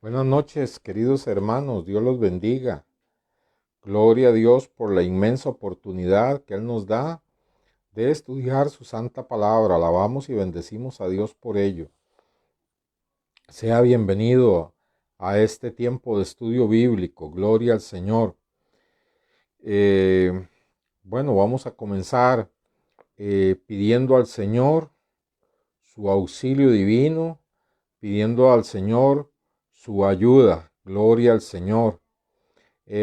Buenas noches, queridos hermanos, Dios los bendiga. Gloria a Dios por la inmensa oportunidad que Él nos da de estudiar su santa palabra. Alabamos y bendecimos a Dios por ello. Sea bienvenido a este tiempo de estudio bíblico. Gloria al Señor. Eh, Vamos a comenzar pidiendo al Señor su auxilio divino, pidiendo al Señor su ayuda. Gloria al Señor.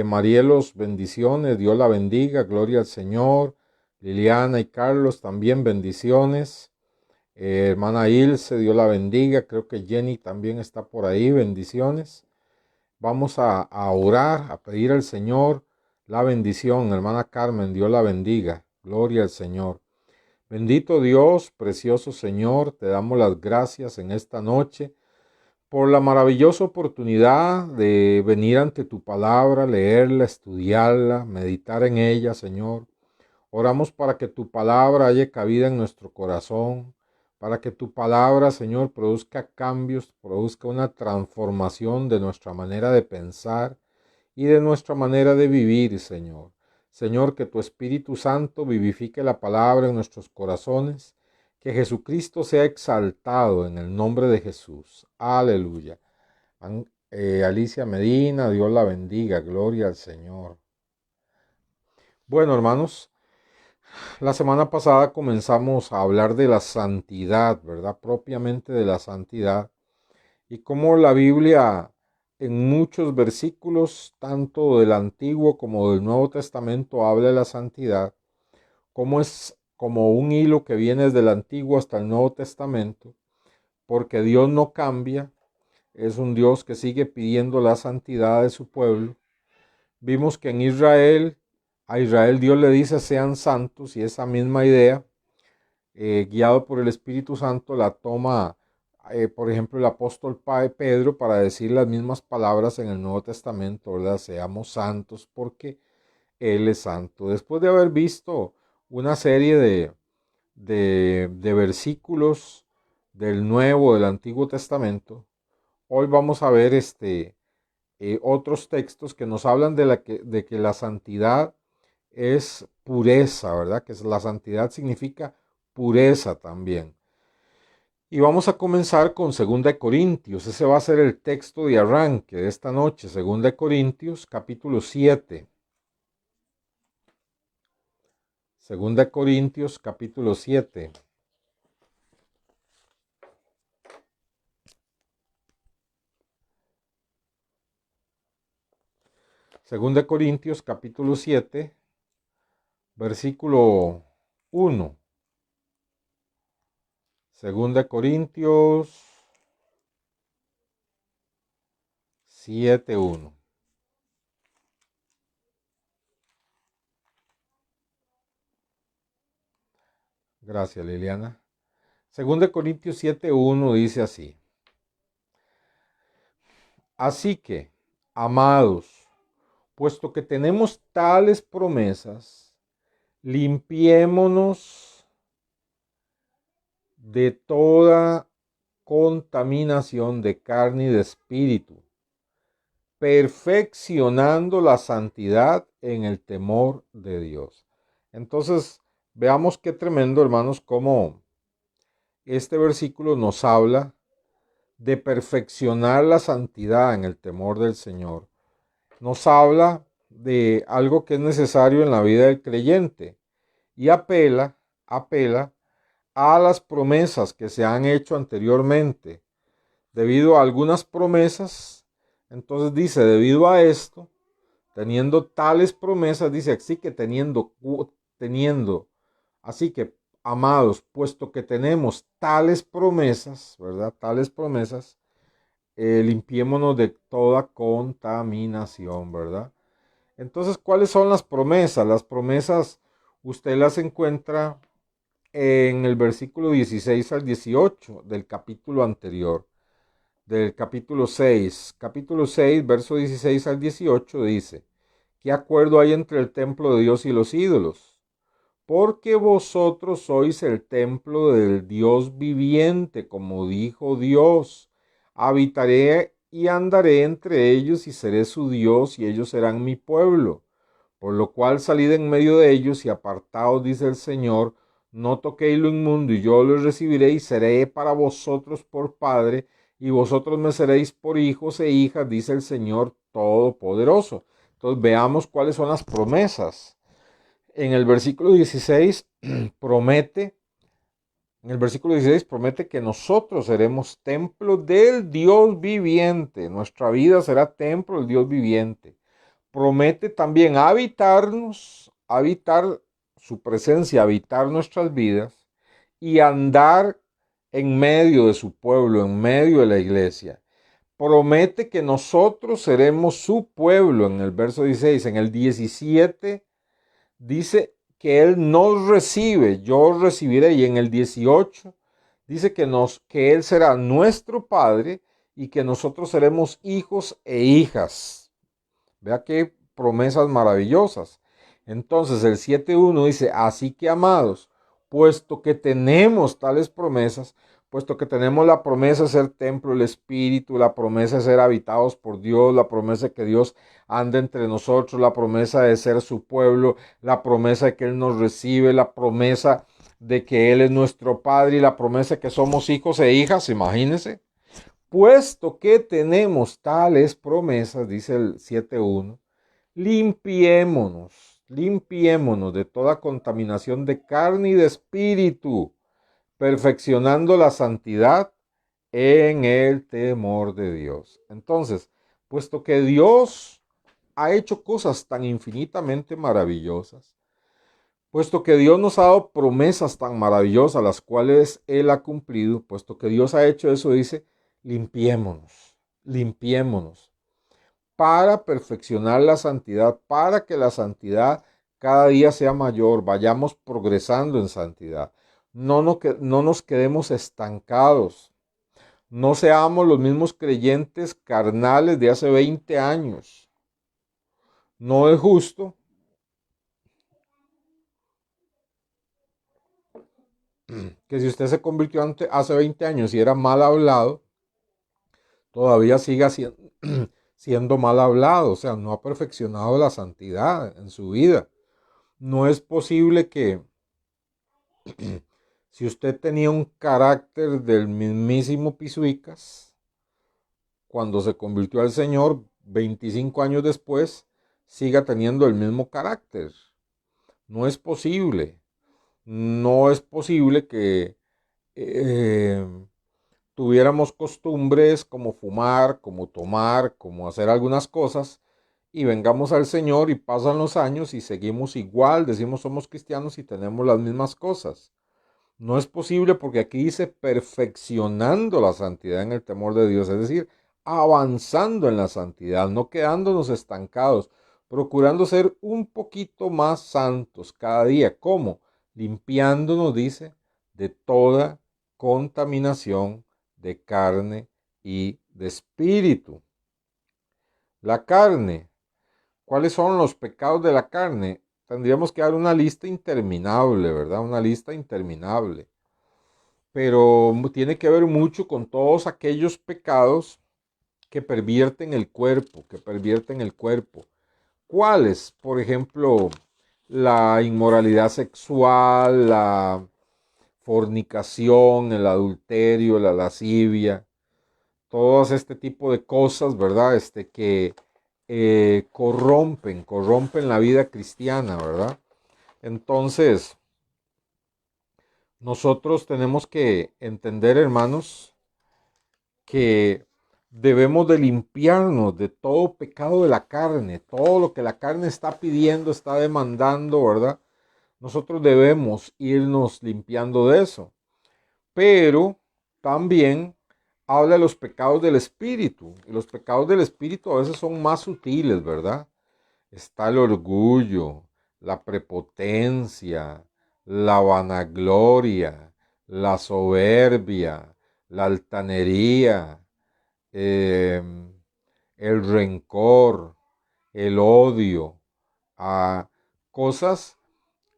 Marielos, bendiciones, Dios la bendiga, gloria al Señor. Liliana y Carlos, también bendiciones. Hermana Ilse, Dios la bendiga. Creo que Jenny también está por ahí, bendiciones. Vamos a orar, a pedir al Señor la bendición. Hermana Carmen, Dios la bendiga, gloria al Señor. Bendito Dios, precioso Señor, te damos las gracias en esta noche por la maravillosa oportunidad de venir ante tu palabra, leerla, estudiarla, meditar en ella, Señor. Oramos para que tu palabra haya cabida en nuestro corazón, para que tu palabra, Señor, produzca cambios, produzca una transformación de nuestra manera de pensar y de nuestra manera de vivir, Señor. Señor, que tu Espíritu Santo vivifique la palabra en nuestros corazones, que Jesucristo sea exaltado en el nombre de Jesús. Aleluya. Alicia Medina, Dios la bendiga, gloria al Señor. Bueno, hermanos, la semana pasada comenzamos a hablar de la santidad, ¿verdad? Propiamente de la santidad y cómo la Biblia en muchos versículos, tanto del Antiguo como del Nuevo Testamento, habla de la santidad, cómo es como un hilo que viene desde el Antiguo hasta el Nuevo Testamento, porque Dios no cambia, es un Dios que sigue pidiendo la santidad de su pueblo. Vimos que en Israel, a Israel Dios le dice sean santos, y esa misma idea, guiado por el Espíritu Santo, la toma, por ejemplo, el apóstol Pedro para decir las mismas palabras en el Nuevo Testamento, ¿verdad? Seamos santos porque Él es santo. Después de haber visto una serie de versículos del Nuevo, del Antiguo Testamento, hoy vamos a ver otros textos que nos hablan de que la santidad es pureza, ¿verdad? Que la santidad significa pureza también. Y vamos a comenzar con 2 Corintios. Ese va a ser el texto de arranque de esta noche. 2 Corintios, capítulo 7. 2 Corintios, capítulo 7. Segunda de Corintios capítulo 7, versículo 1. Segunda de Corintios 7, 1. Gracias, Liliana. Segunda de Corintios 7, 1 dice así. Así que, amados, puesto que tenemos tales promesas, limpiémonos de toda contaminación de carne y de espíritu, perfeccionando la santidad en el temor de Dios. Entonces, veamos qué tremendo, hermanos, cómo este versículo nos habla de perfeccionar la santidad en el temor del Señor. Nos habla de algo que es necesario en la vida del creyente y apela a las promesas que se han hecho anteriormente. Debido a algunas promesas, entonces dice, debido a esto, teniendo tales promesas, dice así que así que, amados, puesto que tenemos tales promesas, ¿verdad? Tales promesas, limpiémonos de toda contaminación, ¿verdad? Entonces, ¿cuáles son las promesas? Las promesas usted las encuentra en el versículo 16 al 18 del capítulo anterior, del capítulo 6. Capítulo 6, verso 16 al 18 dice, ¿qué acuerdo hay entre el templo de Dios y los ídolos? Porque vosotros sois el templo del Dios viviente, como dijo Dios, habitaré y andaré entre ellos y seré su Dios y ellos serán mi pueblo. Por lo cual salid en medio de ellos y apartaos, dice el Señor, no toquéis lo inmundo y yo los recibiré y seré para vosotros por Padre y vosotros me seréis por hijos e hijas, dice el Señor Todopoderoso. Entonces veamos cuáles son las promesas. En el versículo 16 promete En el versículo 16 promete que nosotros seremos templo del Dios viviente. Nuestra vida será templo del Dios viviente. Promete también habitar su presencia, habitar nuestras vidas y andar en medio de su pueblo, en medio de la iglesia. Promete que nosotros seremos su pueblo en el verso 16. En el 17 dice que Él nos recibe, yo os recibiré. Y en el 18 dice que Él será nuestro Padre y que nosotros seremos hijos e hijas. Vea qué promesas maravillosas. Entonces el 7.1 dice, así que amados, puesto que tenemos tales promesas, puesto que tenemos la promesa de ser templo del Espíritu, la promesa de ser habitados por Dios, la promesa de que Dios anda entre nosotros, la promesa de ser su pueblo, la promesa de que Él nos recibe, la promesa de que Él es nuestro Padre y la promesa de que somos hijos e hijas, imagínense. Puesto que tenemos tales promesas, dice el 7.1, limpiémonos de toda contaminación de carne y de espíritu, perfeccionando la santidad en el temor de Dios. Entonces, puesto que Dios ha hecho cosas tan infinitamente maravillosas, puesto que Dios nos ha dado promesas tan maravillosas, las cuales Él ha cumplido, puesto que Dios ha hecho eso, dice, limpiémonos para perfeccionar la santidad, para que la santidad cada día sea mayor, vayamos progresando en santidad. No nos quedemos estancados. No seamos los mismos creyentes carnales de hace 20 años. No es justo que si usted se convirtió hace 20 años y era mal hablado, todavía siga siendo mal hablado. O sea, no ha perfeccionado la santidad en su vida. No es posible que si usted tenía un carácter del mismísimo Pisuicas, cuando se convirtió al Señor, 25 años después, siga teniendo el mismo carácter. No es posible. No es posible que eh, tuviéramos costumbres como fumar, como tomar, como hacer algunas cosas, y vengamos al Señor y pasan los años y seguimos igual, decimos somos cristianos y tenemos las mismas cosas. No es posible porque aquí dice perfeccionando la santidad en el temor de Dios, es decir, avanzando en la santidad, no quedándonos estancados, procurando ser un poquito más santos cada día. ¿Cómo? Limpiándonos, dice, de toda contaminación de carne y de espíritu. La carne. ¿Cuáles son los pecados de la carne? Tendríamos que dar una lista interminable, ¿verdad? Una lista interminable. Pero tiene que ver mucho con todos aquellos pecados que pervierten el cuerpo, ¿Cuáles? Por ejemplo, la inmoralidad sexual, la fornicación, el adulterio, la lascivia, todo este tipo de cosas, ¿verdad? Que corrompen la vida cristiana, ¿verdad? Entonces, nosotros tenemos que entender, hermanos, que debemos de limpiarnos de todo pecado de la carne, todo lo que la carne está pidiendo, está demandando, ¿verdad? Nosotros debemos irnos limpiando de eso. Pero también habla de los pecados del espíritu. Y los pecados del espíritu a veces son más sutiles, ¿verdad? Está el orgullo, la prepotencia, la vanagloria, la soberbia, la altanería, el rencor, el odio, a cosas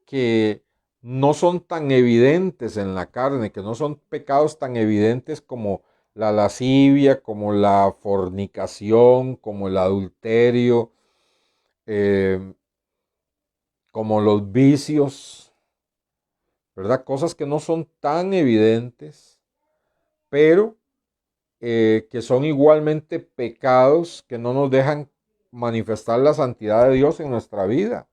que no son tan evidentes en la carne, que no son pecados tan evidentes como la lascivia, como la fornicación, como el adulterio, eh, como los vicios, ¿verdad? Cosas que no son tan evidentes, pero que son igualmente pecados que no nos dejan manifestar la santidad de Dios en nuestra vida.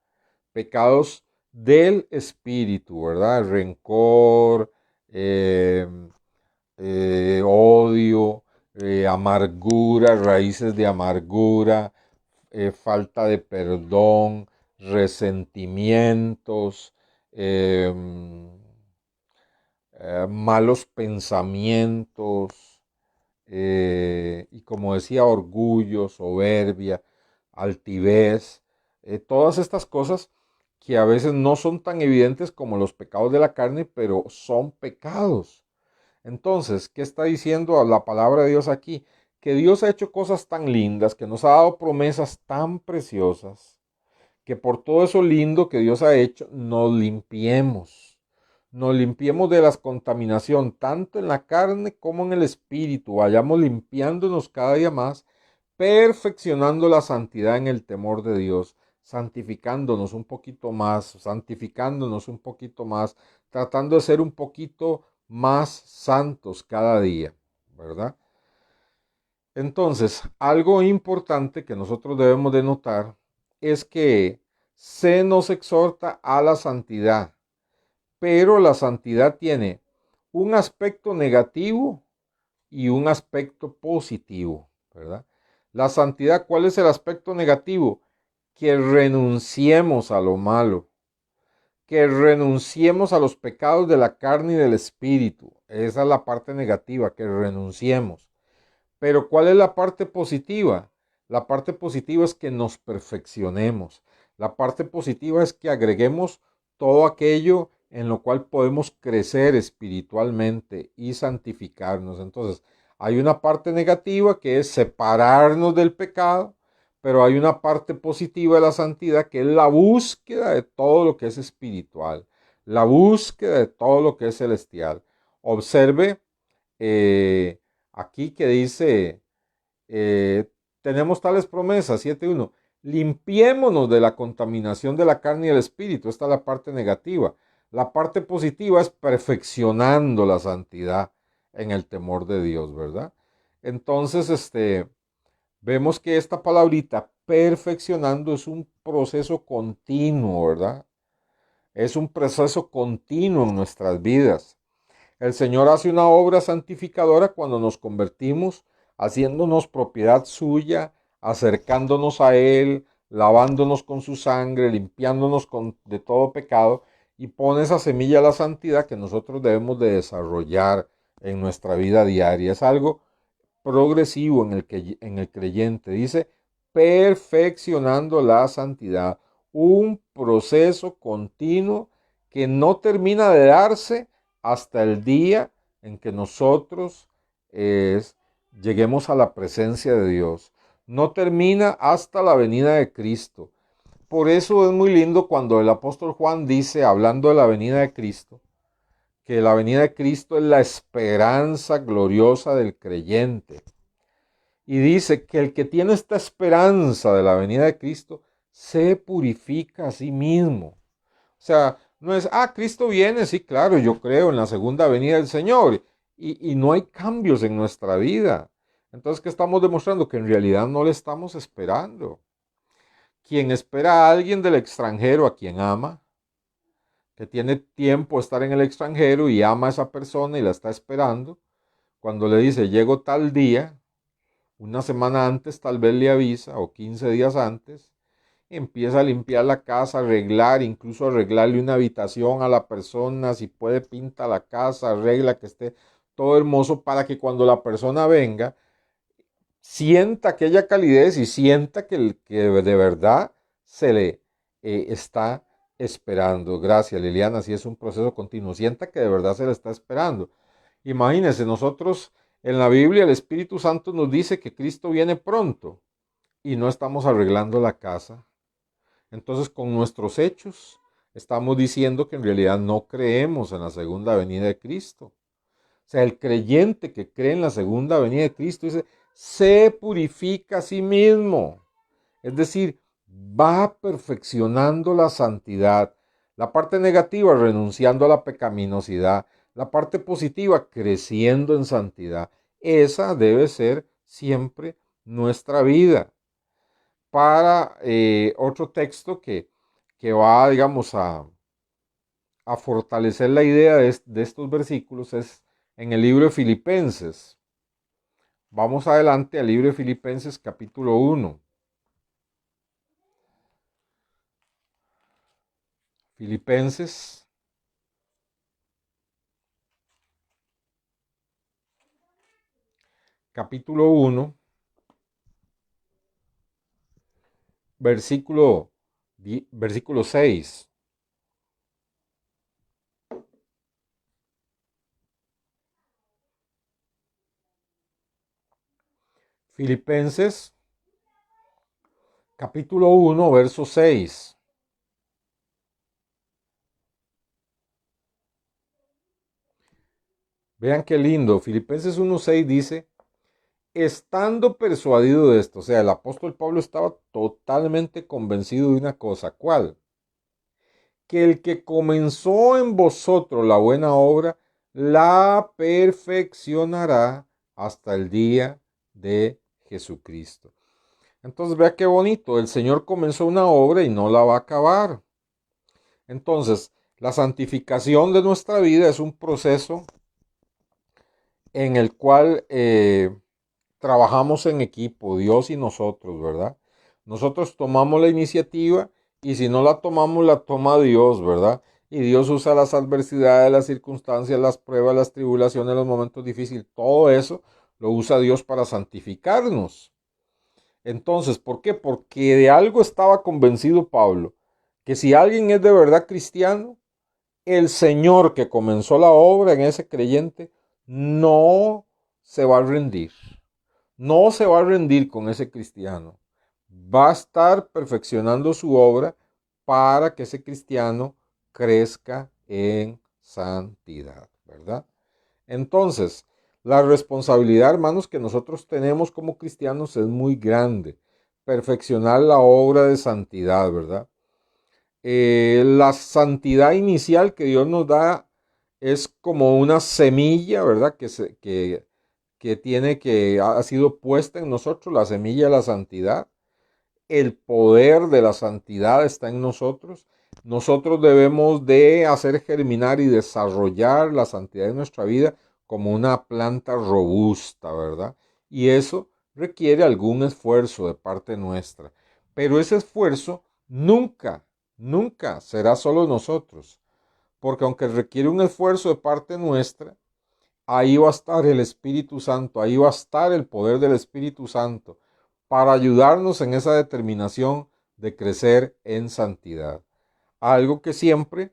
Pecados del espíritu, ¿verdad? Rencor, eh, odio, amargura, raíces de amargura, falta de perdón, resentimientos, eh, malos pensamientos, y como decía, orgullo, soberbia, altivez, todas estas cosas que a veces no son tan evidentes como los pecados de la carne, pero son pecados. Entonces, ¿qué está diciendo la palabra de Dios aquí? Que Dios ha hecho cosas tan lindas, que nos ha dado promesas tan preciosas, que por todo eso lindo que Dios ha hecho, nos limpiemos de la contaminación, tanto en la carne como en el espíritu, vayamos limpiándonos cada día más, perfeccionando la santidad en el temor de Dios, santificándonos un poquito más, santificándonos un poquito más, tratando de ser un poquito más santos cada día, ¿verdad? Entonces, algo importante que nosotros debemos de notar es que se nos exhorta a la santidad, pero la santidad tiene un aspecto negativo y un aspecto positivo, ¿verdad? La santidad, ¿cuál es el aspecto negativo? Que renunciemos a lo malo, que renunciemos a los pecados de la carne y del espíritu. Esa es la parte negativa, que renunciemos. Pero ¿cuál es la parte positiva? La parte positiva es que nos perfeccionemos. La parte positiva es que agreguemos todo aquello en lo cual podemos crecer espiritualmente y santificarnos. Entonces, hay una parte negativa que es separarnos del pecado, pero hay una parte positiva de la santidad que es la búsqueda de todo lo que es espiritual, la búsqueda de todo lo que es celestial. Observe eh, aquí que dice, eh, tenemos tales promesas, 7.1, limpiémonos de la contaminación de la carne y el espíritu. Esta es la parte negativa. La parte positiva es perfeccionando la santidad en el temor de Dios, ¿verdad? Entonces, vemos que esta palabrita, perfeccionando, es un proceso continuo, ¿verdad? Es un proceso continuo en nuestras vidas. El Señor hace una obra santificadora cuando nos convertimos, haciéndonos propiedad suya, acercándonos a Él, lavándonos con su sangre, limpiándonos de todo pecado, y pone esa semilla de la santidad que nosotros debemos de desarrollar en nuestra vida diaria. Es algo progresivo en el creyente. Dice, perfeccionando la santidad, un proceso continuo que no termina de darse hasta el día en que nosotros lleguemos a la presencia de Dios. No termina hasta la venida de Cristo. Por eso es muy lindo cuando el apóstol Juan dice, hablando de la venida de Cristo, que la venida de Cristo es la esperanza gloriosa del creyente. Y dice que el que tiene esta esperanza de la venida de Cristo se purifica a sí mismo. O sea, no es, Cristo viene, sí, claro, yo creo en la segunda venida del Señor. Y no hay cambios en nuestra vida. Entonces, ¿qué estamos demostrando? Que en realidad no le estamos esperando. Quien espera a alguien del extranjero, a quien ama, que tiene tiempo de estar en el extranjero y ama a esa persona y la está esperando, cuando le dice, llego tal día, una semana antes tal vez le avisa, o 15 días antes, empieza a limpiar la casa, arreglar, incluso arreglarle una habitación a la persona, si puede pinta la casa, arregla que esté todo hermoso para que cuando la persona venga, sienta aquella calidez y sienta que de verdad se le está esperando. Gracias, Liliana, así es un proceso continuo, sienta que de verdad se le está esperando. Imagínense, nosotros en la Biblia el Espíritu Santo nos dice que Cristo viene pronto y no estamos arreglando la casa. Entonces, con nuestros hechos estamos diciendo que en realidad no creemos en la segunda venida de Cristo. O sea, el creyente que cree en la segunda venida de Cristo dice, se purifica a sí mismo. Es decir, va perfeccionando la santidad. La parte negativa, renunciando a la pecaminosidad. La parte positiva, creciendo en santidad. Esa debe ser siempre nuestra vida. Para otro texto que va, digamos, a fortalecer la idea de estos versículos es en el libro de Filipenses. Vamos adelante al libro de Filipenses capítulo 1. Filipenses capítulo 1, versículo 6. Filipenses capítulo 1, verso 6. Vean qué lindo. Filipenses 1:6 dice, estando persuadido de esto, o sea, el apóstol Pablo estaba totalmente convencido de una cosa, ¿cuál? Que el que comenzó en vosotros la buena obra, la perfeccionará hasta el día de Jesucristo. Entonces, vea qué bonito, el Señor comenzó una obra y no la va a acabar. Entonces, la santificación de nuestra vida es un proceso en el cual trabajamos en equipo, Dios y nosotros, ¿verdad? Nosotros tomamos la iniciativa y si no la tomamos, la toma Dios, ¿verdad? Y Dios usa las adversidades, las circunstancias, las pruebas, las tribulaciones, los momentos difíciles, todo eso lo usa Dios para santificarnos. Entonces, ¿por qué? Porque de algo estaba convencido Pablo, que si alguien es de verdad cristiano, el Señor que comenzó la obra en ese creyente no se va a rendir. No se va a rendir con ese cristiano. Va a estar perfeccionando su obra para que ese cristiano crezca en santidad, ¿verdad? Entonces, la responsabilidad, hermanos, que nosotros tenemos como cristianos es muy grande. Perfeccionar la obra de santidad, ¿verdad? La santidad inicial que Dios nos da es como una semilla, ¿verdad? Que tiene que ha sido puesta en nosotros, la semilla de la santidad. El poder de la santidad está en nosotros. Nosotros debemos de hacer germinar y desarrollar la santidad en nuestra vida como una planta robusta, ¿verdad? Y eso requiere algún esfuerzo de parte nuestra. Pero ese esfuerzo nunca será solo nosotros. Porque aunque requiere un esfuerzo de parte nuestra, ahí va a estar el Espíritu Santo, ahí va a estar el poder del Espíritu Santo para ayudarnos en esa determinación de crecer en santidad. Algo que siempre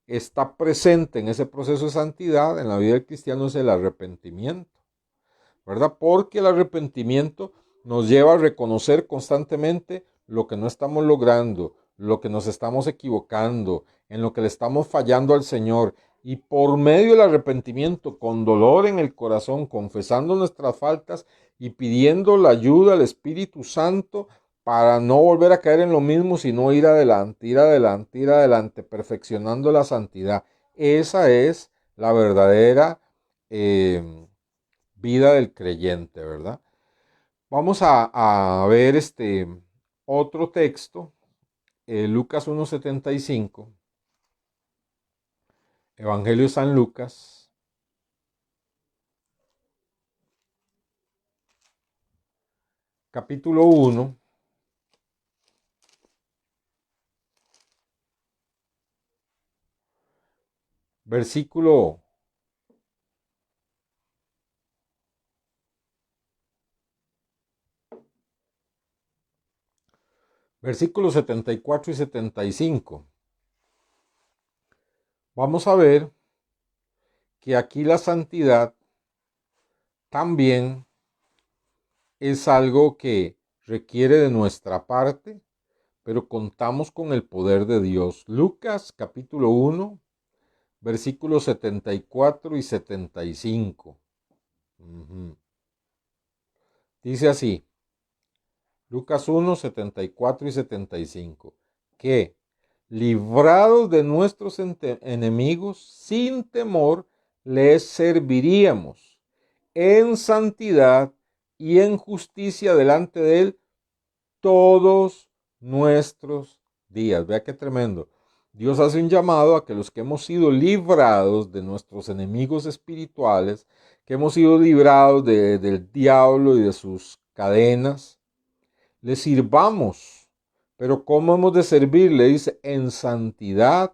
está presente en ese proceso de santidad en la vida del cristiano es el arrepentimiento, ¿verdad? Porque el arrepentimiento nos lleva a reconocer constantemente lo que no estamos logrando, lo que nos estamos equivocando, en lo que le estamos fallando al Señor. Y por medio del arrepentimiento, con dolor en el corazón, confesando nuestras faltas y pidiendo la ayuda al Espíritu Santo para no volver a caer en lo mismo, sino ir adelante, ir adelante, ir adelante, perfeccionando la santidad. Esa es la verdadera vida del creyente, ¿verdad? Vamos a ver este otro texto, Lucas 1:75, Evangelio de San Lucas, capítulo 1, versículo versículos 74 y 75. Vamos a ver que aquí la santidad también es algo que requiere de nuestra parte, pero contamos con el poder de Dios. Lucas capítulo 1, versículos 74 y 75. Dice así, Lucas 1, 74 y 75, que librados de nuestros enemigos, sin temor, les serviríamos en santidad y en justicia delante de Él todos nuestros días. Vea qué tremendo. Dios hace un llamado a que los que hemos sido librados de nuestros enemigos espirituales, que hemos sido librados del diablo y de sus cadenas, le sirvamos. Pero ¿cómo hemos de servirle? Dice, en santidad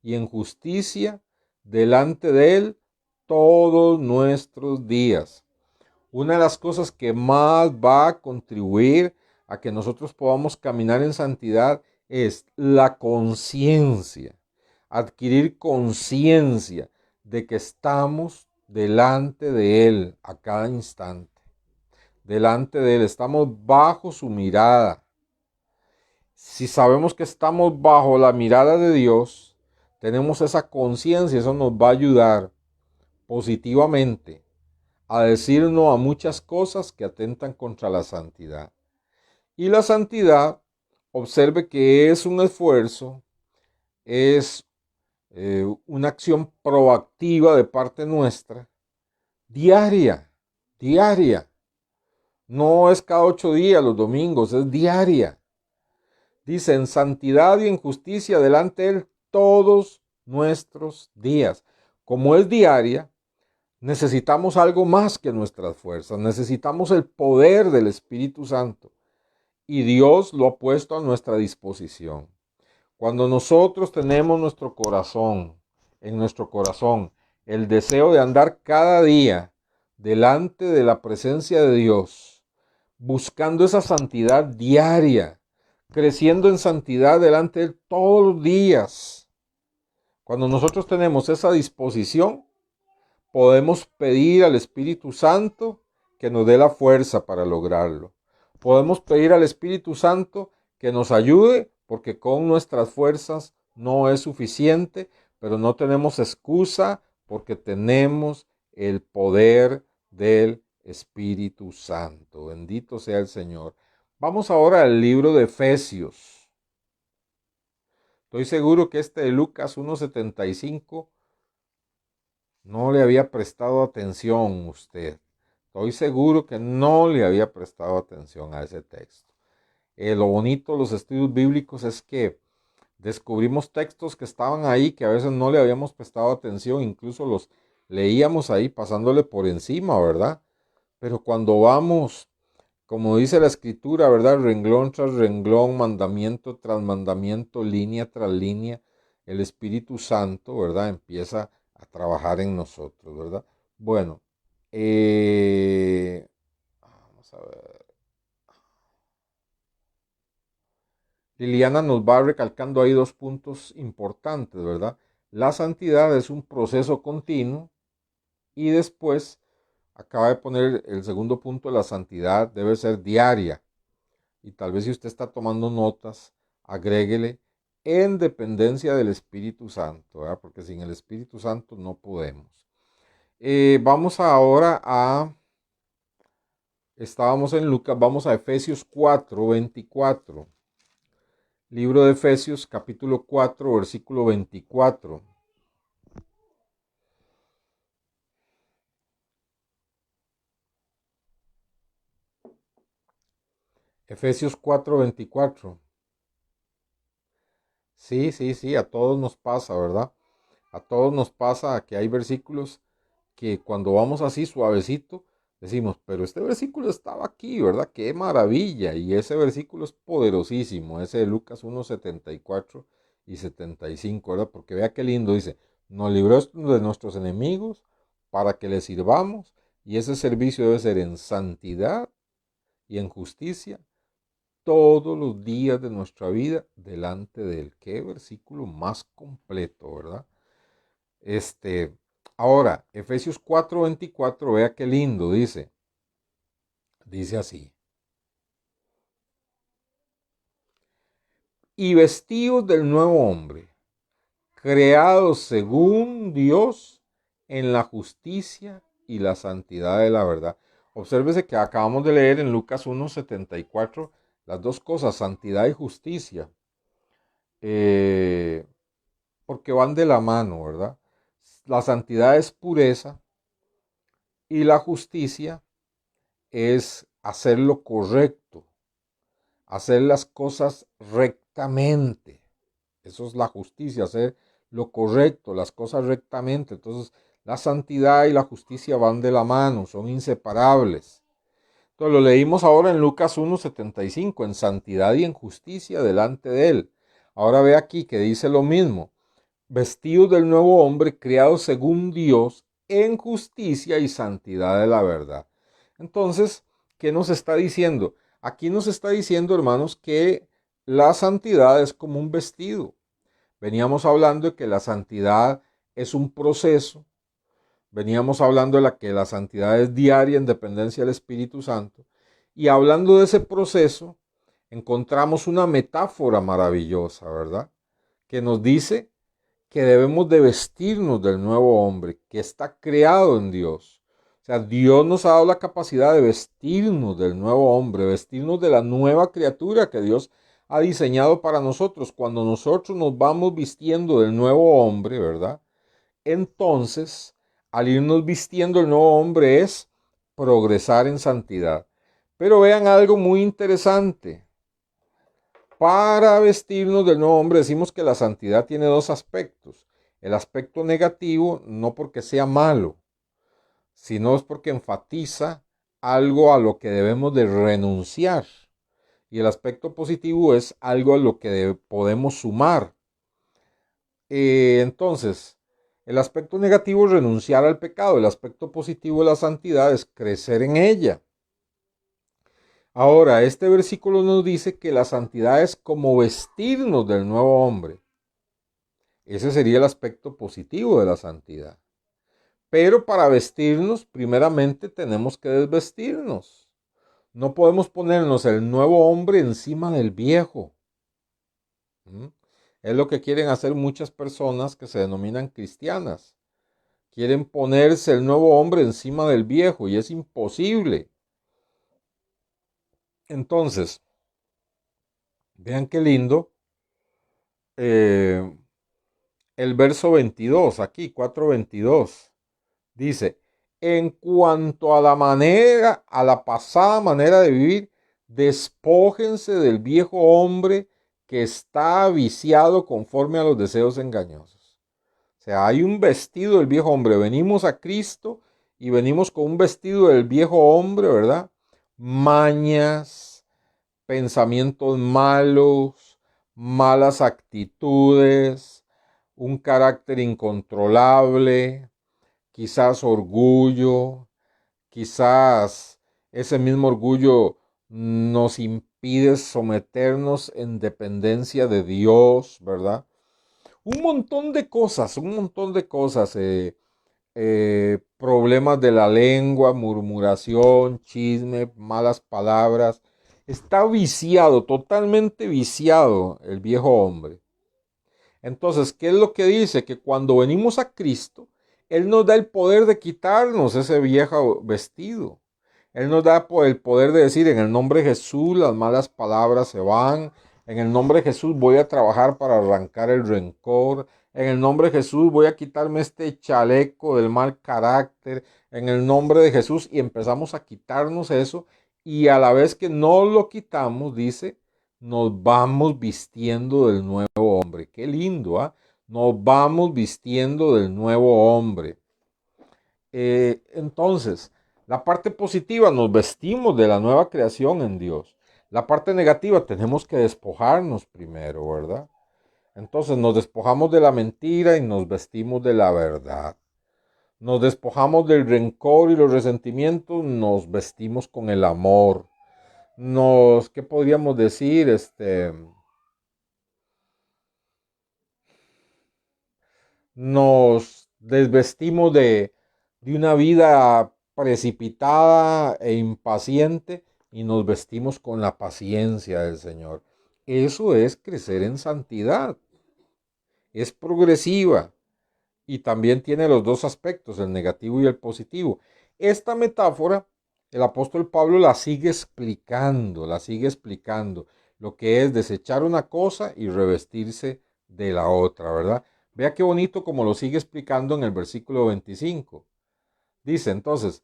y en justicia delante de Él todos nuestros días. Una de las cosas que más va a contribuir a que nosotros podamos caminar en santidad es la conciencia, adquirir conciencia de que estamos delante de Él a cada instante. Delante de Él, estamos bajo su mirada. Si sabemos que estamos bajo la mirada de Dios, tenemos esa conciencia, eso nos va a ayudar positivamente a decir no a muchas cosas que atentan contra la santidad. Y la santidad, observe que es un esfuerzo, es una acción proactiva de parte nuestra, diaria, diaria. No es cada 8 días los domingos, es diaria. Dice, en santidad y en justicia delante de Él todos nuestros días. Como es diaria, necesitamos algo más que nuestras fuerzas. Necesitamos el poder del Espíritu Santo. Y Dios lo ha puesto a nuestra disposición. Cuando nosotros tenemos en nuestro corazón, el deseo de andar cada día delante de la presencia de Dios, buscando esa santidad diaria, creciendo en santidad delante de Él todos los días. Cuando nosotros tenemos esa disposición, podemos pedir al Espíritu Santo que nos dé la fuerza para lograrlo. Podemos pedir al Espíritu Santo que nos ayude, porque con nuestras fuerzas no es suficiente, pero no tenemos excusa porque tenemos el poder del Espíritu Santo. Bendito sea el Señor. Vamos ahora al libro de Efesios. Estoy seguro que este de Lucas 1:75 no le había prestado atención usted. Estoy seguro que no le había prestado atención a ese texto. Lo bonito de los estudios bíblicos es que descubrimos textos que estaban ahí, que a veces no le habíamos prestado atención, incluso los leíamos ahí pasándole por encima, ¿verdad? Pero cuando vamos, como dice la escritura, ¿verdad? Renglón tras renglón, mandamiento tras mandamiento, línea tras línea, el Espíritu Santo, ¿verdad? Empieza a trabajar en nosotros, ¿verdad? Bueno, vamos a ver. Liliana nos va recalcando ahí dos puntos importantes, ¿verdad? La santidad es un proceso continuo y después acaba de poner el segundo punto, la santidad debe ser diaria. Y tal vez si usted está tomando notas, agréguele en dependencia del Espíritu Santo, ¿verdad? Porque sin el Espíritu Santo no podemos. Vamos ahora estábamos en Lucas, vamos a Efesios 4:24. Libro de Efesios, capítulo 4, versículo 24. Efesios 4:24. Sí, a todos nos pasa, ¿verdad? A todos nos pasa que hay versículos que cuando vamos así suavecito, decimos, pero este versículo estaba aquí, ¿verdad? Qué maravilla. Y ese versículo es poderosísimo, ese de Lucas 1:74 y 75, ¿verdad? Porque vea qué lindo, dice, nos libró de nuestros enemigos para que les sirvamos, y ese servicio debe ser en santidad y en justicia todos los días de nuestra vida delante de Él. Qué versículo más completo, ¿verdad? Ahora, Efesios 4:24, vea qué lindo, dice así. Y vestidos del nuevo hombre, creados según Dios en la justicia y la santidad de la verdad. Obsérvese que acabamos de leer en Lucas 1:74 las dos cosas, santidad y justicia, porque van de la mano, ¿verdad? La santidad es pureza y la justicia es hacer lo correcto, hacer las cosas rectamente. Eso es la justicia, hacer lo correcto, las cosas rectamente. Entonces, la santidad y la justicia van de la mano, son inseparables. Entonces, lo leímos ahora en Lucas 1:75, en santidad y en justicia delante de él. Ahora ve aquí que dice lo mismo, vestidos del nuevo hombre, creados según Dios, en justicia y santidad de la verdad. Entonces, ¿qué nos está diciendo? Aquí nos está diciendo, hermanos, que la santidad es como un vestido. Veníamos hablando de que la santidad es un proceso. Veníamos hablando de que la santidad es diaria en dependencia del Espíritu Santo. Y hablando de ese proceso, encontramos una metáfora maravillosa, ¿verdad? Que nos dice que debemos de vestirnos del nuevo hombre, que está creado en Dios. O sea, Dios nos ha dado la capacidad de vestirnos del nuevo hombre, vestirnos de la nueva criatura que Dios ha diseñado para nosotros. Cuando nosotros nos vamos vistiendo del nuevo hombre, ¿verdad? Entonces, al irnos vistiendo el nuevo hombre es progresar en santidad. Pero vean algo muy interesante. Para vestirnos del nuevo hombre decimos que la santidad tiene dos aspectos. El aspecto negativo no porque sea malo, sino es porque enfatiza algo a lo que debemos de renunciar. Y el aspecto positivo es algo a lo que podemos sumar. Entonces, el aspecto negativo es renunciar al pecado. El aspecto positivo de la santidad es crecer en ella. Ahora, este versículo nos dice que la santidad es como vestirnos del nuevo hombre. Ese sería el aspecto positivo de la santidad. Pero para vestirnos, primeramente tenemos que desvestirnos. No podemos ponernos el nuevo hombre encima del viejo. Es lo que quieren hacer muchas personas que se denominan cristianas. Quieren ponerse el nuevo hombre encima del viejo y es imposible. Entonces, vean qué lindo el verso 22, aquí 4:22. Dice, en cuanto a la pasada manera de vivir, despójense del viejo hombre que está viciado conforme a los deseos engañosos. O sea, hay un vestido del viejo hombre. Venimos a Cristo y venimos con un vestido del viejo hombre, ¿verdad? Mañas, pensamientos malos, malas actitudes, un carácter incontrolable, quizás orgullo, quizás ese mismo orgullo nos impide someternos en dependencia de Dios, ¿verdad? Un montón de cosas, problemas de la lengua, murmuración, chisme, malas palabras. Está viciado, totalmente viciado el viejo hombre. Entonces, ¿qué es lo que dice? Que cuando venimos a Cristo, Él nos da el poder de quitarnos ese viejo vestido. Él nos da el poder de decir, en el nombre de Jesús las malas palabras se van. En el nombre de Jesús voy a trabajar para arrancar el rencor. En el nombre de Jesús voy a quitarme este chaleco del mal carácter. En el nombre de Jesús, y empezamos a quitarnos eso. Y a la vez que no lo quitamos, dice, nos vamos vistiendo del nuevo hombre. Qué lindo, ¿ah? Nos vamos vistiendo del nuevo hombre. Entonces, la parte positiva, nos vestimos de la nueva creación en Dios. La parte negativa, tenemos que despojarnos primero, ¿verdad? Entonces nos despojamos de la mentira y nos vestimos de la verdad. Nos despojamos del rencor y los resentimientos, nos vestimos con el amor. ¿Qué podríamos decir? Nos desvestimos de una vida precipitada e impaciente y nos vestimos con la paciencia del Señor. Eso es crecer en santidad. es progresiva y también tiene los dos aspectos, el negativo y el positivo. Esta metáfora, el apóstol Pablo la sigue explicando, lo que es desechar una cosa y revestirse de la otra, ¿verdad? Vea qué bonito como lo sigue explicando en el versículo 25. Dice entonces,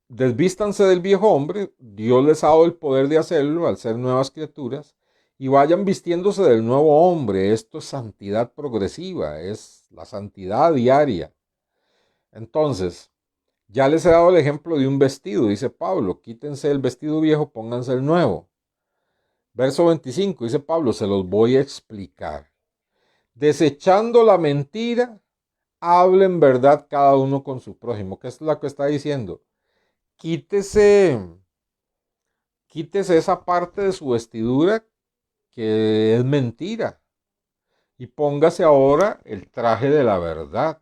desvístanse del viejo hombre, Dios les ha dado el poder de hacerlo al ser nuevas criaturas, y vayan vistiéndose del nuevo hombre. Esto es santidad progresiva, es la santidad diaria. Entonces, ya les he dado el ejemplo de un vestido, dice Pablo, quítense el vestido viejo, pónganse el nuevo. Verso 25, dice Pablo, se los voy a explicar. Desechando la mentira, hablen verdad cada uno con su prójimo. ¿Qué es lo que está diciendo? Quítese esa parte de su vestidura que es mentira y póngase ahora el traje de la verdad.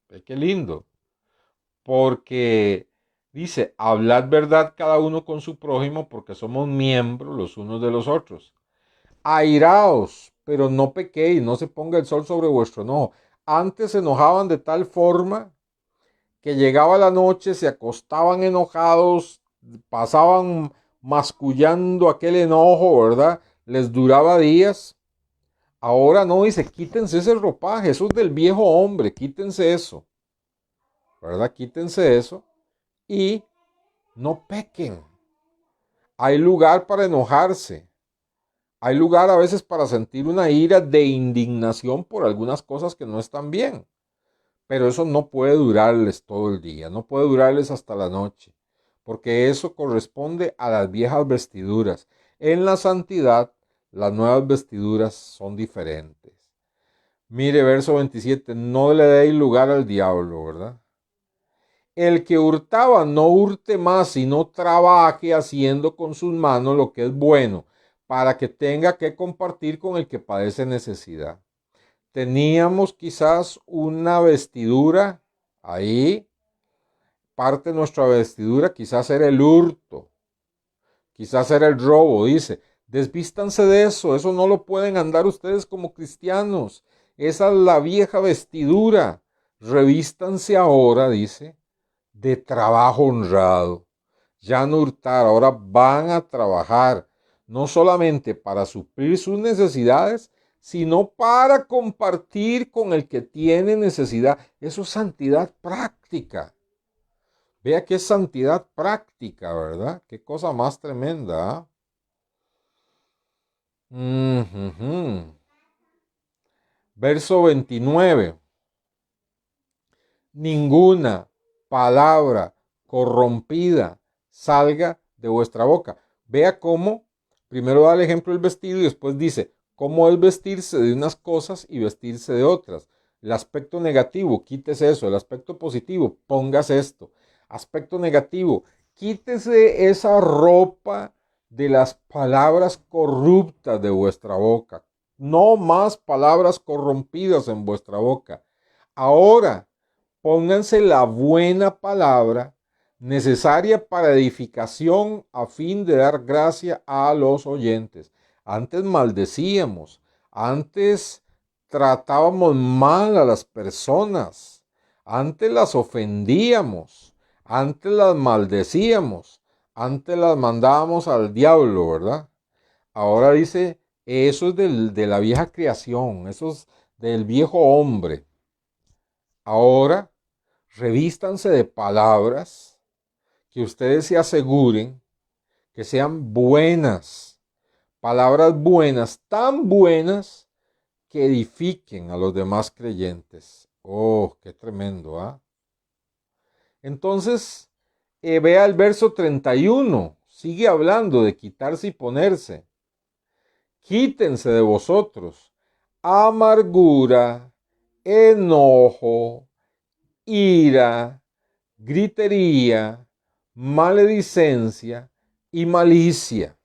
¿Ve qué lindo? Porque dice, hablad verdad cada uno con su prójimo porque somos miembros los unos de los otros. Airaos, pero no pequéis, no se ponga el sol sobre vuestro enojo. Antes se enojaban de tal forma que llegaba la noche, se acostaban enojados, pasaban mascullando aquel enojo, ¿verdad? Les duraba días. Ahora no, dice, quítense ese ropaje, eso es del viejo hombre, quítense eso, ¿verdad? Quítense eso y no pequen. Hay lugar para enojarse. Hay lugar a veces para sentir una ira de indignación por algunas cosas que no están bien. Pero eso no puede durarles todo el día, no puede durarles hasta la noche, porque eso corresponde a las viejas vestiduras. En la santidad, las nuevas vestiduras son diferentes. Mire, verso 27, no le deis lugar al diablo, ¿verdad? El que hurtaba no hurte más, sino trabaje haciendo con sus manos lo que es bueno, para que tenga que compartir con el que padece necesidad. Teníamos quizás una vestidura ahí, parte de nuestra vestidura quizás era el hurto, quizás era el robo, dice, desvístanse de eso no lo pueden andar ustedes como cristianos, esa es la vieja vestidura, revístanse ahora, dice, de trabajo honrado, ya no hurtar, ahora van a trabajar, no solamente para suplir sus necesidades, sino para compartir con el que tiene necesidad. Eso es santidad práctica. Vea que es santidad práctica, ¿verdad? Qué cosa más tremenda. Verso 29. Ninguna palabra corrompida salga de vuestra boca. Vea cómo primero da el ejemplo del vestido y después dice cómo es vestirse de unas cosas y vestirse de otras. El aspecto negativo, quítese eso. El aspecto positivo, póngase esto. Aspecto negativo, quítese esa ropa de las palabras corruptas de vuestra boca. No más palabras corrompidas en vuestra boca. Ahora, pónganse la buena palabra necesaria para edificación a fin de dar gracia a los oyentes. Antes maldecíamos, antes tratábamos mal a las personas, antes las ofendíamos, antes las maldecíamos, antes las mandábamos al diablo, ¿verdad? Ahora dice, eso es de la vieja creación, eso es del viejo hombre. Ahora, revístanse de palabras que ustedes se aseguren que sean buenas, palabras buenas, tan buenas que edifiquen a los demás creyentes. Oh, qué tremendo, ¿ah? Entonces, vea el verso 31, sigue hablando de quitarse y ponerse. Quítense de vosotros amargura, enojo, ira, gritería, maledicencia y malicia.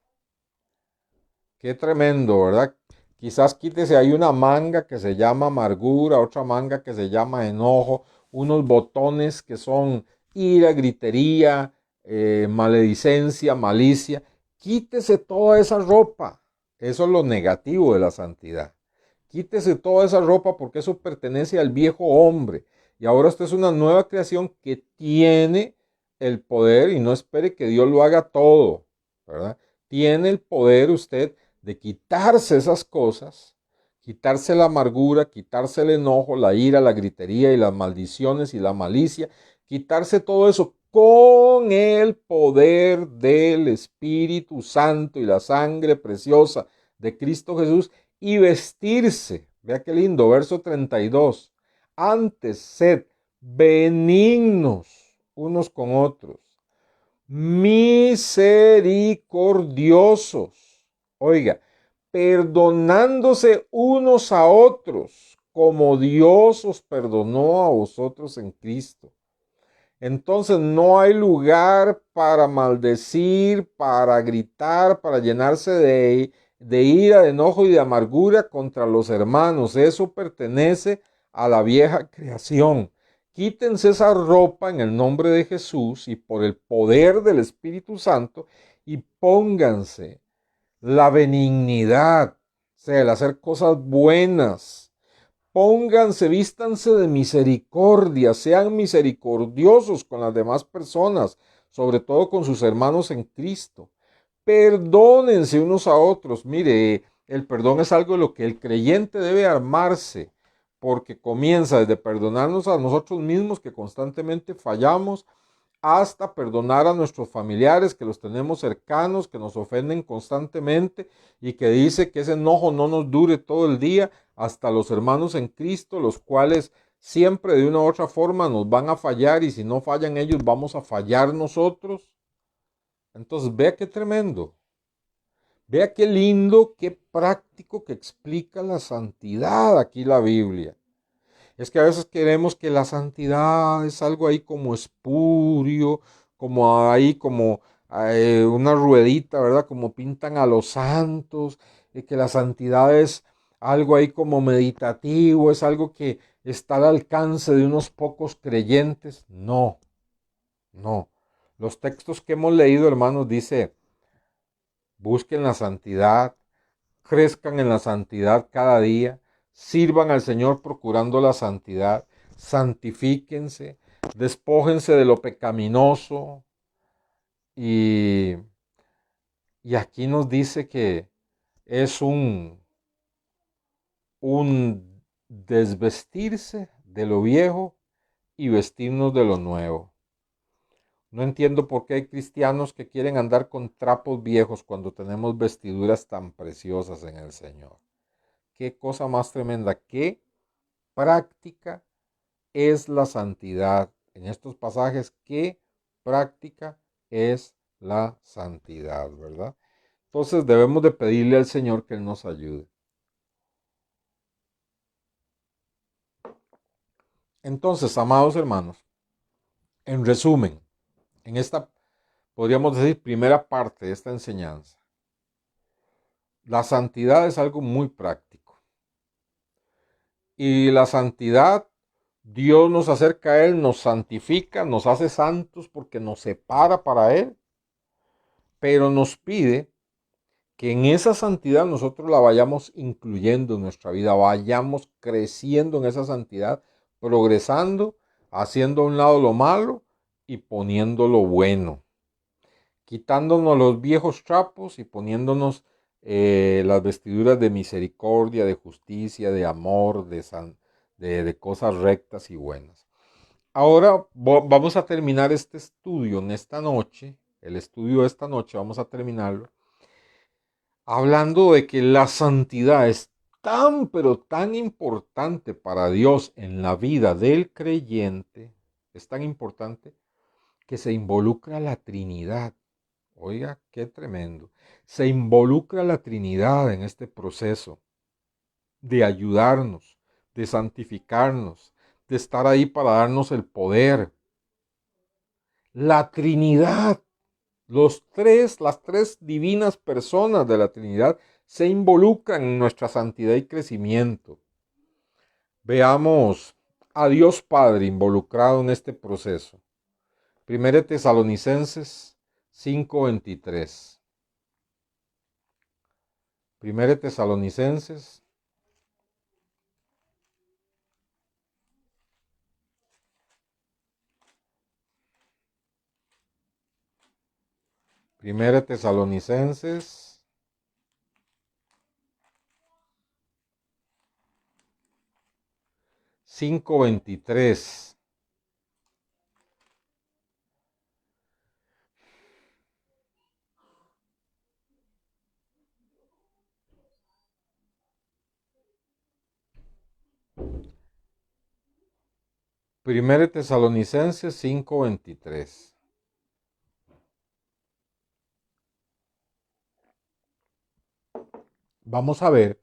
Qué tremendo, ¿verdad? Quizás quítese ahí una manga que se llama amargura, otra manga que se llama enojo, unos botones que son ira, gritería, maledicencia, malicia. Quítese toda esa ropa. Eso es lo negativo de la santidad. Quítese toda esa ropa porque eso pertenece al viejo hombre. Y ahora usted es una nueva creación que tiene el poder, y no espere que Dios lo haga todo, ¿verdad? Tiene el poder usted de quitarse esas cosas, quitarse la amargura, quitarse el enojo, la ira, la gritería y las maldiciones y la malicia, quitarse todo eso con el poder del Espíritu Santo y la sangre preciosa de Cristo Jesús, y vestirse. Vea qué lindo, verso 32. Antes sed benignos unos con otros, misericordiosos. Oiga, perdonándose unos a otros, como Dios os perdonó a vosotros en Cristo. Entonces no hay lugar para maldecir, para gritar, para llenarse de ira, de enojo y de amargura contra los hermanos. Eso pertenece a la vieja creación. Quítense esa ropa en el nombre de Jesús y por el poder del Espíritu Santo, y pónganse la benignidad, o sea, el hacer cosas buenas. Pónganse, vístanse de misericordia, sean misericordiosos con las demás personas, sobre todo con sus hermanos en Cristo. Perdónense unos a otros. Mire, el perdón es algo de lo que el creyente debe armarse, porque comienza desde perdonarnos a nosotros mismos, que constantemente fallamos, hasta perdonar a nuestros familiares que los tenemos cercanos, que nos ofenden constantemente, y que dice que ese enojo no nos dure todo el día, hasta los hermanos en Cristo, los cuales siempre de una u otra forma nos van a fallar, y si no fallan ellos, vamos a fallar nosotros. Entonces, vea qué tremendo, vea qué lindo, qué práctico que explica la santidad aquí la Biblia. Es que a veces queremos que la santidad es algo ahí como espurio, como ahí como una ruedita, ¿verdad? Como pintan a los santos, y que la santidad es algo ahí como meditativo, es algo que está al alcance de unos pocos creyentes. No, no. Los textos que hemos leído, hermanos, dice, busquen la santidad, crezcan en la santidad cada día, sirvan al Señor procurando la santidad, santifíquense, despójense de lo pecaminoso, y, y aquí nos dice que es un desvestirse de lo viejo y vestirnos de lo nuevo. No entiendo por qué hay cristianos que quieren andar con trapos viejos cuando tenemos vestiduras tan preciosas en el Señor. Qué cosa más tremenda, qué práctica es la santidad. En estos pasajes, qué práctica es la santidad, ¿verdad? Entonces debemos de pedirle al Señor que Él nos ayude. Entonces, amados hermanos, en resumen, en esta, podríamos decir, primera parte de esta enseñanza, la santidad es algo muy práctico. Y la santidad, Dios nos acerca a Él, nos santifica, nos hace santos porque nos separa para Él, pero nos pide que en esa santidad nosotros la vayamos incluyendo en nuestra vida, vayamos creciendo en esa santidad, progresando, haciendo a un lado lo malo y poniendo lo bueno, quitándonos los viejos trapos y poniéndonos las vestiduras de misericordia, de justicia, de amor, de cosas rectas y buenas. Ahora vamos a terminar este estudio en esta noche, el estudio de esta noche vamos a terminarlo hablando de que la santidad es tan, pero tan importante para Dios en la vida del creyente, es tan importante que se involucra la Trinidad. Oiga, qué tremendo. Se involucra la Trinidad en este proceso de ayudarnos, de santificarnos, de estar ahí para darnos el poder. La Trinidad, las tres divinas personas de la Trinidad se involucran en nuestra santidad y crecimiento. Veamos a Dios Padre involucrado en este proceso. 1 Tesalonicenses 5:23. 1 Tesalonicenses Primera Tesalonicenses 5:23. Primera Tesalonicenses 5:23. Vamos a ver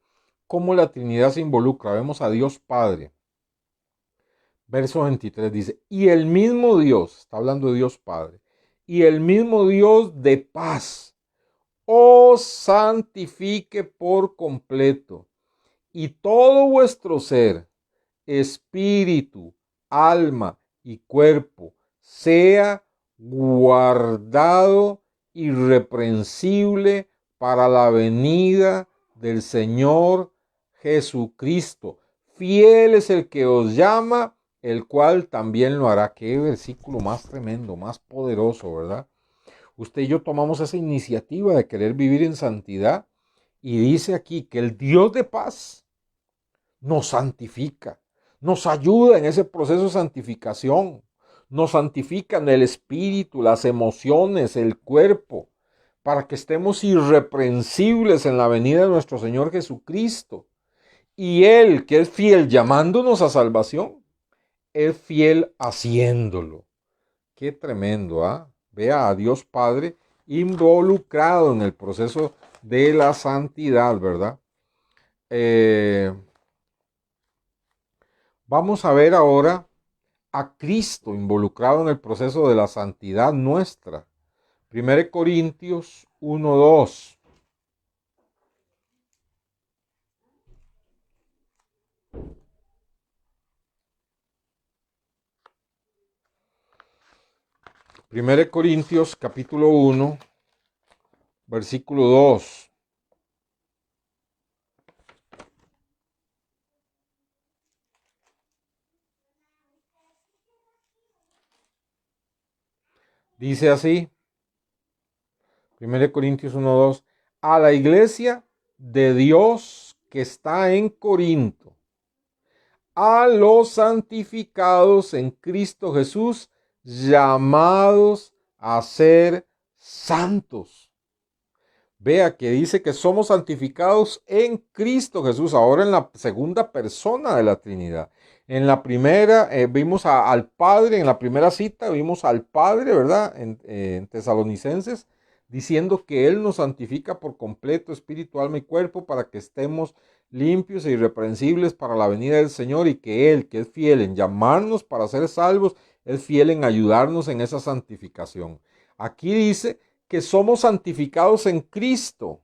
cómo la Trinidad se involucra. Vemos a Dios Padre. Verso 23 dice, y el mismo Dios, está hablando de Dios Padre, y el mismo Dios de paz os santifique por completo, y todo vuestro ser, espíritu, alma y cuerpo, sea guardado irreprensible para la venida del Señor Jesucristo. Fiel es el que os llama, el cual también lo hará. Qué versículo más tremendo, más poderoso, ¿verdad? Usted y yo tomamos esa iniciativa de querer vivir en santidad y dice aquí que el Dios de paz nos santifica, nos ayuda en ese proceso de santificación, nos santifica en el espíritu, las emociones, el cuerpo, para que estemos irreprensibles en la venida de nuestro Señor Jesucristo. Y Él, que es fiel llamándonos a salvación, es fiel haciéndolo. Qué tremendo, ¿ah? Vea a Dios Padre involucrado en el proceso de la santidad, ¿verdad? Vamos a ver ahora a Cristo involucrado en el proceso de la santidad nuestra. 1 Corintios 1:2. Primero Corintios capítulo 1, versículo 2. Dice así, 1 Corintios 1:2, a la iglesia de Dios que está en Corinto, a los santificados en Cristo Jesús, llamados a ser santos. Vea que dice que somos santificados en Cristo Jesús, ahora en la segunda persona de la Trinidad. En la primera vimos al Padre, en la primera cita vimos al Padre, ¿verdad? En Tesalonicenses, diciendo que Él nos santifica por completo, espíritu, alma y cuerpo, para que estemos limpios e irreprensibles para la venida del Señor, y que Él, que es fiel en llamarnos para ser salvos, es fiel en ayudarnos en esa santificación. Aquí dice que somos santificados en Cristo.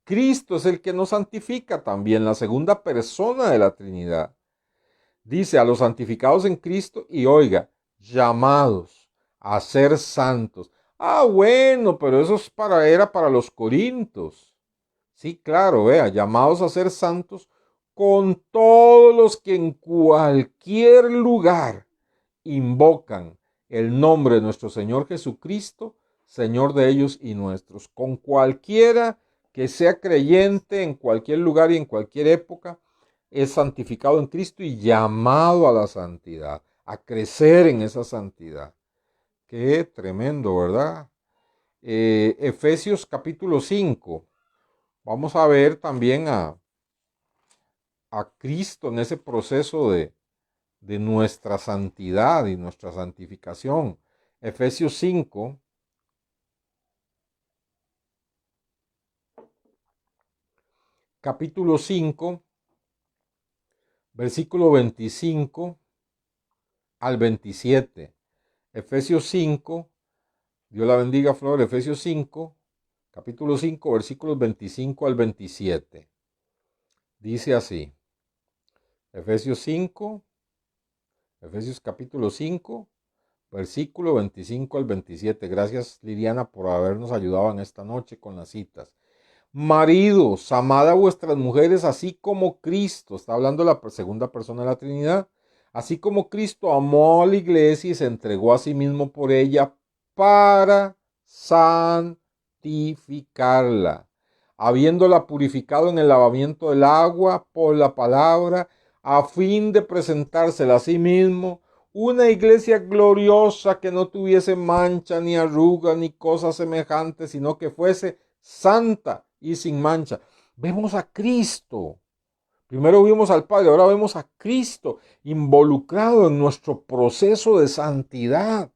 Cristo es el que nos santifica también, la segunda persona de la Trinidad. Dice a los santificados en Cristo y oiga, llamados a ser santos. Ah, bueno, pero eso era para los corintios. Sí, claro, vea, llamados a ser santos con todos los que en cualquier lugar invocan el nombre de nuestro Señor Jesucristo, Señor de ellos y nuestros. Con cualquiera que sea creyente en cualquier lugar y en cualquier época, es santificado en Cristo y llamado a la santidad, a crecer en esa santidad. Qué tremendo, ¿verdad? Efesios capítulo 5. Vamos a ver también a Cristo en ese proceso de nuestra santidad y nuestra santificación. Efesios 5, capítulo 5, versículo 25 al 27. Efesios 5, Dios la bendiga, Flor. Efesios 5, capítulo 5, versículos 25 al 27. Dice así, Efesios capítulo 5, versículo 25 al 27. Gracias, Liliana, por habernos ayudado en esta noche con las citas. Maridos, amad a vuestras mujeres así como Cristo, está hablando la segunda persona de la Trinidad, así como Cristo amó a la iglesia y se entregó a sí mismo por ella para santificarla, habiéndola purificado en el lavamiento del agua por la palabra, a fin de presentársela a sí mismo, una iglesia gloriosa que no tuviese mancha, ni arruga, ni cosa semejante, sino que fuese santa y sin mancha. Vemos a Cristo. Primero vimos al Padre, ahora vemos a Cristo involucrado en nuestro proceso de santidad,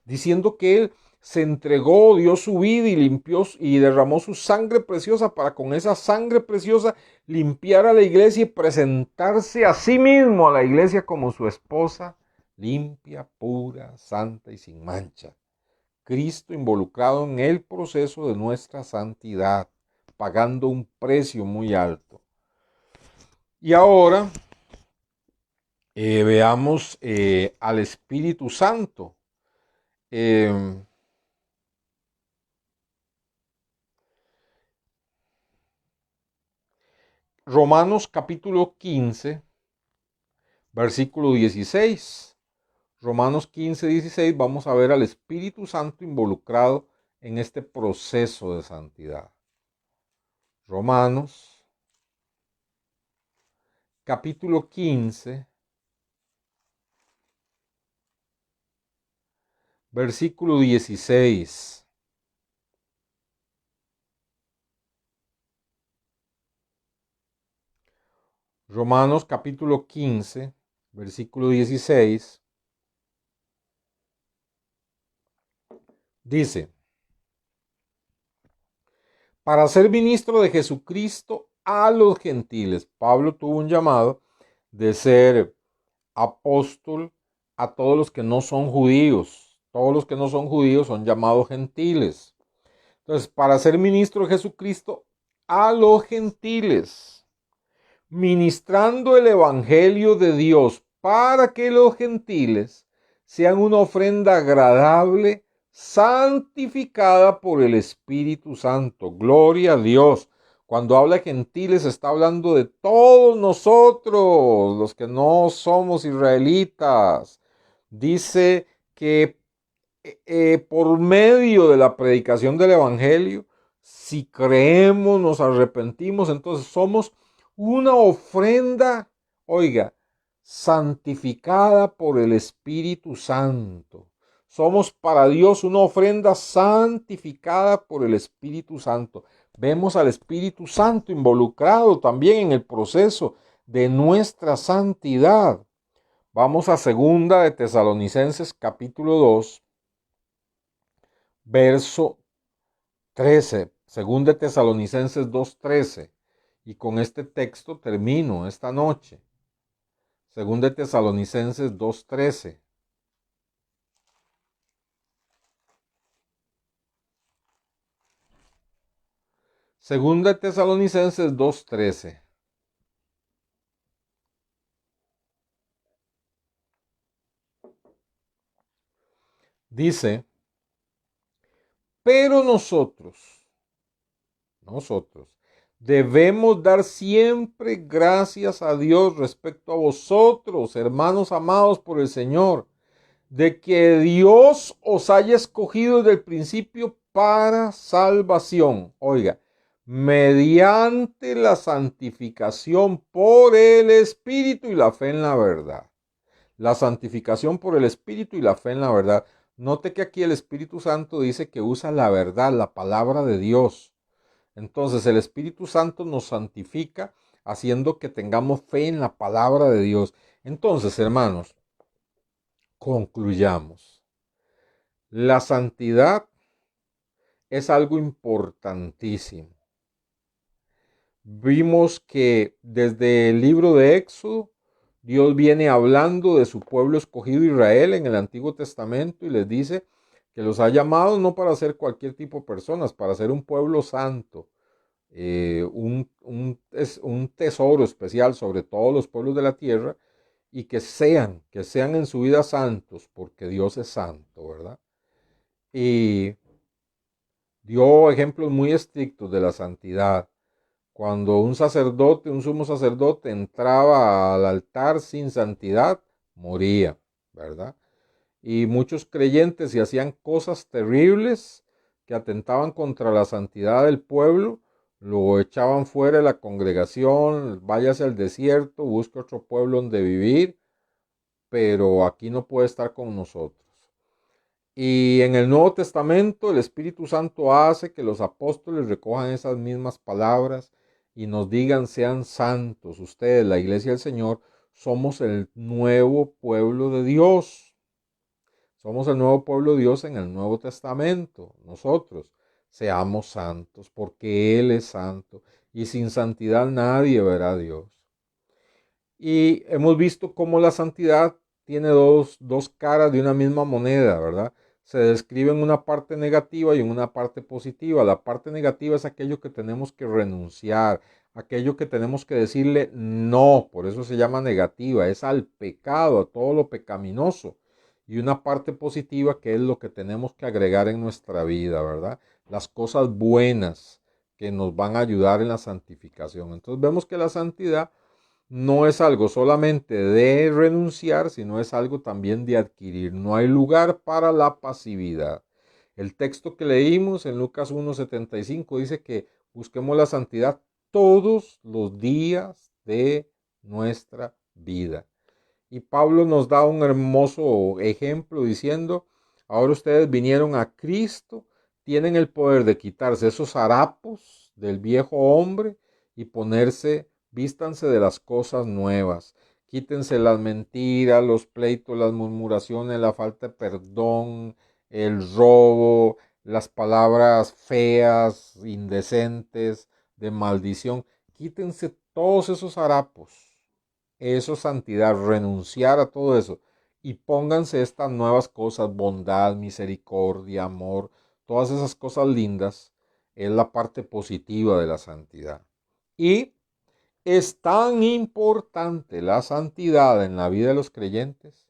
diciendo que Él se entregó, dio su vida y limpió y derramó su sangre preciosa para con esa sangre preciosa limpiar a la iglesia y presentarse a sí mismo a la iglesia como su esposa, limpia, pura, santa y sin mancha. Cristo involucrado en el proceso de nuestra santidad, pagando un precio muy alto. Y ahora veamos al Espíritu Santo. Romanos capítulo 15, versículo 16. Romanos 15, 16, vamos a ver al Espíritu Santo involucrado en este proceso de santidad. Romanos capítulo 15, versículo 16. Romanos capítulo 15, versículo 16. Dice: para ser ministro de Jesucristo a los gentiles. Pablo tuvo un llamado de ser apóstol a todos los que no son judíos. Todos los que no son judíos son llamados gentiles. Entonces, para ser ministro de Jesucristo a los gentiles, ministrando el evangelio de Dios para que los gentiles sean una ofrenda agradable, santificada por el Espíritu Santo. Gloria a Dios. Cuando habla de gentiles está hablando de todos nosotros, los que no somos israelitas. Dice que por medio de la predicación del evangelio, si creemos, nos arrepentimos, entonces somos una ofrenda, oiga, santificada por el Espíritu Santo. Somos para Dios una ofrenda santificada por el Espíritu Santo. Vemos al Espíritu Santo involucrado también en el proceso de nuestra santidad. Vamos a 2 de Tesalonicenses capítulo 2, verso 13. 2 de Tesalonicenses 2:13. Y con este texto termino esta noche. 2 de Tesalonicenses 2:13. Segunda de Tesalonicenses 2:13. Dice: pero nosotros debemos dar siempre gracias a Dios respecto a vosotros, hermanos amados por el Señor, de que Dios os haya escogido desde el principio para salvación. Oiga, mediante la santificación por el Espíritu y la fe en la verdad. La santificación por el Espíritu y la fe en la verdad. Note que aquí el Espíritu Santo dice que usa la verdad, la palabra de Dios. Entonces el Espíritu Santo nos santifica haciendo que tengamos fe en la palabra de Dios. Entonces, hermanos, concluyamos. La santidad es algo importantísimo. Vimos que desde el libro de Éxodo, Dios viene hablando de su pueblo escogido Israel en el Antiguo Testamento y les dice que los ha llamado no para ser cualquier tipo de personas, para ser un pueblo santo, un tesoro especial sobre todos los pueblos de la tierra, y que sean en su vida santos, porque Dios es santo, ¿verdad? Y dio ejemplos muy estrictos de la santidad. Cuando un sumo sacerdote, entraba al altar sin santidad, moría, ¿verdad? y muchos creyentes y hacían cosas terribles que atentaban contra la santidad del pueblo, lo echaban fuera de la congregación, váyase al desierto, busque otro pueblo donde vivir, pero aquí no puede estar con nosotros. Y en el Nuevo Testamento el Espíritu Santo hace que los apóstoles recojan esas mismas palabras y nos digan: sean santos. Ustedes, la iglesia del Señor, somos el nuevo pueblo de Dios. Somos el nuevo pueblo de Dios en el Nuevo Testamento. Nosotros seamos santos porque Él es santo y sin santidad nadie verá a Dios. Y hemos visto cómo la santidad tiene dos caras de una misma moneda, ¿verdad? Se describe en una parte negativa y en una parte positiva. La parte negativa es aquello que tenemos que renunciar, aquello que tenemos que decirle no, por eso se llama negativa, es al pecado, a todo lo pecaminoso. Y una parte positiva que es lo que tenemos que agregar en nuestra vida, ¿verdad? Las cosas buenas que nos van a ayudar en la santificación. Entonces vemos que la santidad no es algo solamente de renunciar, sino es algo también de adquirir. No hay lugar para la pasividad. El texto que leímos en Lucas 1:75 dice que busquemos la santidad todos los días de nuestra vida. Y Pablo nos da un hermoso ejemplo diciendo: ahora ustedes vinieron a Cristo, tienen el poder de quitarse esos harapos del viejo hombre y ponerse, vístanse de las cosas nuevas. Quítense las mentiras, los pleitos, las murmuraciones, la falta de perdón, el robo, las palabras feas, indecentes, de maldición. Quítense todos esos harapos. Eso es santidad, renunciar a todo eso. Y pónganse estas nuevas cosas: bondad, misericordia, amor, todas esas cosas lindas. Es la parte positiva de la santidad. Y es tan importante la santidad en la vida de los creyentes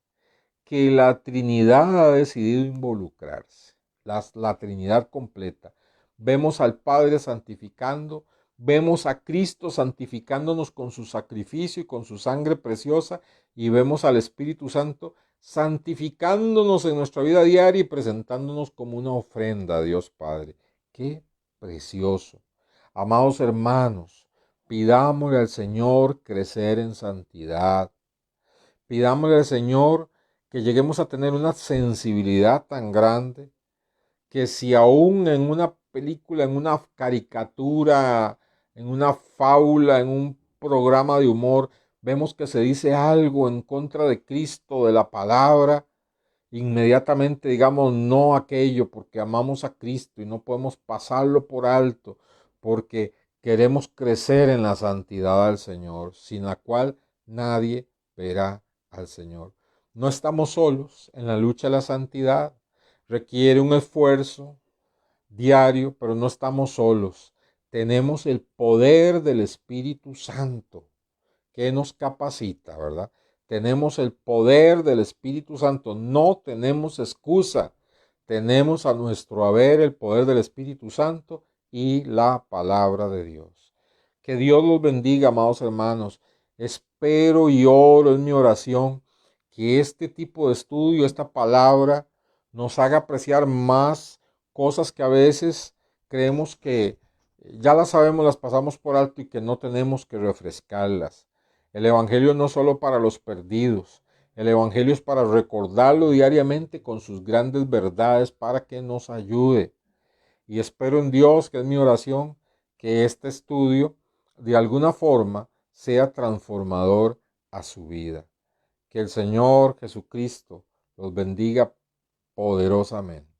que la Trinidad ha decidido involucrarse. La Trinidad completa. Vemos al Padre santificando, vemos a Cristo santificándonos con su sacrificio y con su sangre preciosa, y vemos al Espíritu Santo santificándonos en nuestra vida diaria y presentándonos como una ofrenda a Dios Padre. ¡Qué precioso! Amados hermanos, pidámosle al Señor crecer en santidad. Pidámosle al Señor que lleguemos a tener una sensibilidad tan grande que si aún en una película, en una caricatura, en una fábula, en un programa de humor, vemos que se dice algo en contra de Cristo, de la palabra, inmediatamente digamos no a aquello porque amamos a Cristo y no podemos pasarlo por alto porque queremos crecer en la santidad del Señor, sin la cual nadie verá al Señor. No estamos solos en la lucha de la santidad. Requiere un esfuerzo diario, pero no estamos solos. Tenemos el poder del Espíritu Santo que nos capacita, ¿verdad? Tenemos el poder del Espíritu Santo. No tenemos excusa. Tenemos a nuestro haber el poder del Espíritu Santo y la palabra de Dios. Que Dios los bendiga, amados hermanos. Espero y oro en mi oración que este tipo de estudio, esta palabra, nos haga apreciar más cosas que a veces creemos que ya las sabemos, las pasamos por alto y que no tenemos que refrescarlas. El Evangelio no es solo para los perdidos. El Evangelio es para recordarlo diariamente con sus grandes verdades para que nos ayude. Y espero en Dios, que es mi oración, que este estudio de alguna forma sea transformador a su vida. Que el Señor Jesucristo los bendiga poderosamente.